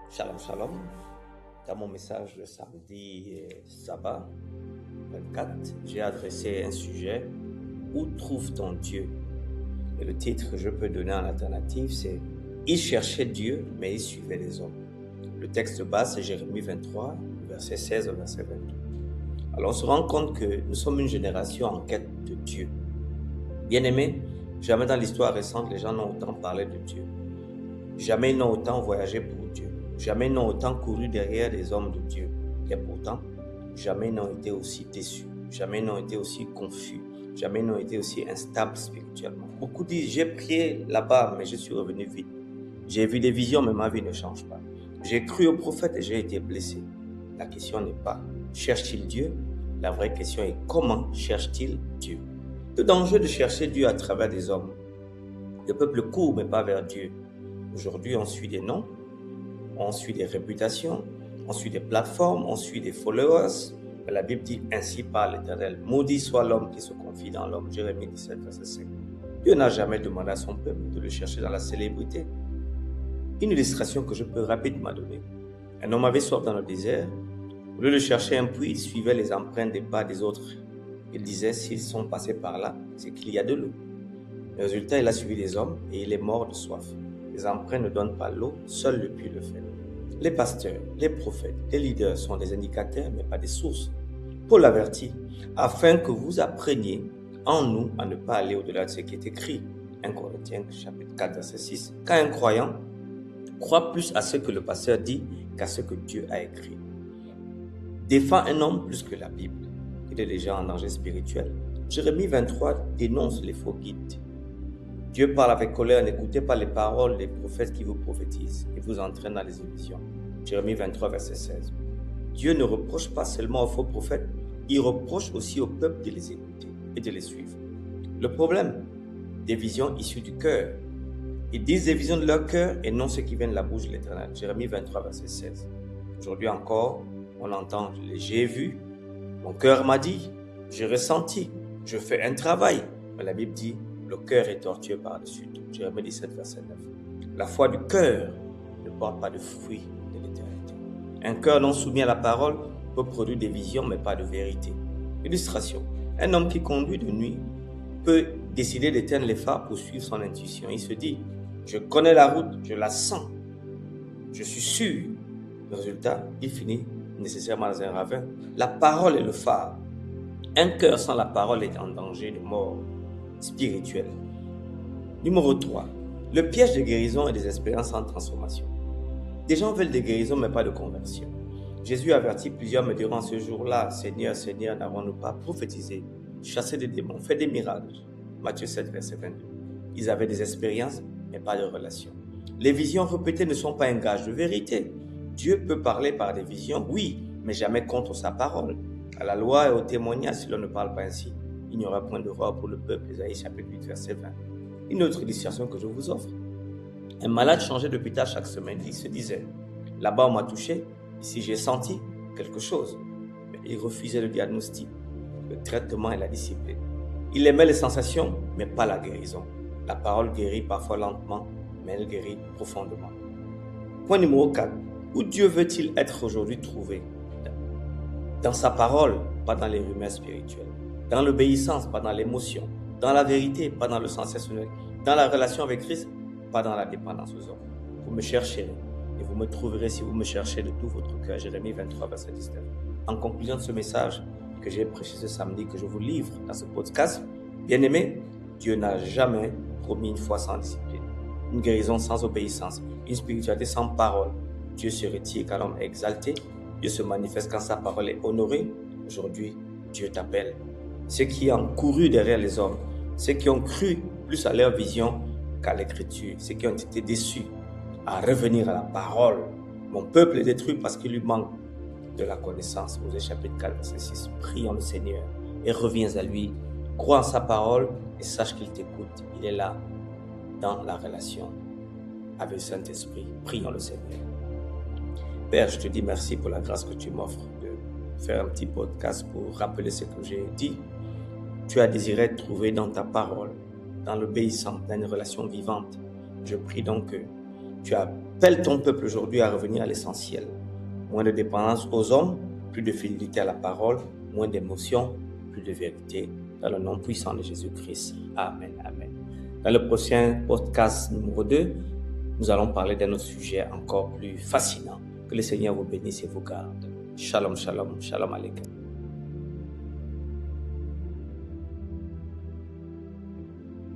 Shalom, shalom. Dans mon message le samedi sabbat 24, j'ai adressé un sujet « Où trouve ton Dieu ?» Et le titre que je peux donner en alternative, c'est « Il cherchait Dieu, mais il suivait les hommes ». Le texte de base, c'est Jérémie 23, verset 16 au verset 22. Alors on se rend compte que nous sommes une génération en quête de Dieu. Bien aimé, jamais dans l'histoire récente, les gens n'ont autant parlé de Dieu. Jamais ils n'ont autant voyagé pour Dieu. Jamais ils n'ont autant couru derrière des hommes de Dieu. Et pourtant, jamais ils n'ont été aussi déçus. Jamais ils n'ont été aussi confus. Jamais ils n'ont été aussi instables spirituellement. Beaucoup disent, j'ai prié là-bas, mais je suis revenu vite. J'ai vu des visions, mais ma vie ne change pas. J'ai cru au prophète et j'ai été blessé. La question n'est pas, cherche-t-il Dieu? La vraie question est, comment cherche-t-il Dieu? Le danger de chercher Dieu à travers des hommes. Le peuple court, mais pas vers Dieu. Aujourd'hui, on suit des noms, on suit des réputations, on suit des plateformes, on suit des followers. Mais la Bible dit ainsi par l'Éternel. Maudit soit l'homme qui se confie dans l'homme. Jérémie 17, verset 5. Dieu n'a jamais demandé à son peuple de le chercher dans la célébrité. Une illustration que je peux rapidement donner. Un homme avait soif dans le désert. Au lieu de chercher un puits, il suivait les empreintes des pas des autres. Il disait, s'ils sont passés par là, c'est qu'il y a de l'eau. Le résultat, il a suivi les hommes et il est mort de soif. Les empreintes ne donnent pas l'eau, seul le puits le fait. Les pasteurs, les prophètes, les leaders sont des indicateurs, mais pas des sources. Paul avertit, afin que vous appreniez en nous à ne pas aller au-delà de ce qui est écrit. 1 Corinthiens chapitre 4, verset 6. Quand un croyant croit plus à ce que le pasteur dit qu'à ce que Dieu a écrit. Défend un homme plus que la Bible. Il est déjà en danger spirituel. Jérémie 23 dénonce les faux guides. Dieu parle avec colère, n'écoutez pas les paroles des prophètes qui vous prophétisent et vous entraînent dans les illusions. Jérémie 23, verset 16. Dieu ne reproche pas seulement aux faux prophètes, il reproche aussi au peuple de les écouter et de les suivre. Le problème, des visions issues du cœur. Ils disent des visions de leur cœur et non ce qui vient de la bouche de l'Éternel. Jérémie 23, verset 16. Aujourd'hui encore, on entend « j'ai vu »,« mon cœur m'a dit »,« j'ai ressenti »,« je fais un travail ». Mais la Bible dit « le cœur est tortueux par-dessus tout ». Jérémie 17, verset 9. La foi du cœur ne porte pas de fruits de l'éternité. Un cœur non soumis à la parole peut produire des visions mais pas de vérité. Illustration. Un homme qui conduit de nuit peut décider d'éteindre les phares pour suivre son intuition. Il se dit « je connais la route, je la sens, je suis sûr ». Le résultat, il finit nécessairement dans un ravin. La parole est le phare. Un cœur sans la parole est en danger de mort spirituelle. Numéro 3. Le piège de guérison et des expériences en transformation. Des gens veulent des guérisons mais pas de conversion. Jésus avertit plusieurs me diront ce jour-là, Seigneur, Seigneur, n'avons-nous pas prophétisé, chassé des démons, fait des miracles. Matthieu 7, verset 22. Ils avaient des expériences mais pas de relation. Les visions répétées ne sont pas un gage de vérité. Dieu peut parler par des visions, oui, mais jamais contre sa parole. À la loi et au témoignage, si l'on ne parle pas ainsi, il n'y aura point d'horreur pour le peuple. Ésaïe chapitre 8, verset 20. Une autre illustration que je vous offre. Un malade changeait d'hôpital chaque semaine. Il se disait, là-bas on m'a touché, ici j'ai senti quelque chose. Mais il refusait le diagnostic, le traitement et la discipline. Il aimait les sensations, mais pas la guérison. La parole guérit parfois lentement, mais elle guérit profondément. Point numéro 4. Où Dieu veut-il être aujourd'hui trouvé? Dans sa parole, pas dans les rumeurs spirituelles. Dans l'obéissance, pas dans l'émotion. Dans la vérité, pas dans le sensationnel. Dans la relation avec Christ, pas dans la dépendance aux hommes. Vous me chercherez et vous me trouverez si vous me cherchez de tout votre cœur. Jérémie 23, verset 19. En conclusion de ce message que j'ai prêché ce samedi, que je vous livre dans ce podcast, bien aimé, Dieu n'a jamais promis une foi sans discipline, une guérison sans obéissance, une spiritualité sans parole. Dieu se retire quand l'homme est exalté. Dieu se manifeste quand sa parole est honorée. Aujourd'hui, Dieu t'appelle. Ceux qui ont couru derrière les hommes, ceux qui ont cru plus à leur vision qu'à l'écriture, ceux qui ont été déçus, à revenir à la parole. Mon peuple est détruit parce qu'il lui manque de la connaissance. Osée chapitre 4, verset 6. Prions le Seigneur et reviens à lui. Crois en sa parole et sache qu'il t'écoute. Il est là dans la relation avec le Saint-Esprit. Prions le Seigneur. Père, je te dis merci pour la grâce que tu m'offres de faire un petit podcast pour rappeler ce que j'ai dit. Tu as désiré trouver dans ta parole, dans l'obéissance, dans une relation vivante. Je prie donc que Tu appelles ton peuple aujourd'hui à revenir à l'essentiel. Moins de dépendance aux hommes, plus de fidélité à la parole, moins d'émotions, plus de vérité. Dans le nom puissant de Jésus-Christ. Amen. Amen. Dans le prochain podcast numéro 2, nous allons parler d'un autre sujet encore plus fascinant. Que le Seigneur vous bénisse et vous garde. Shalom, shalom, shalom aleichem.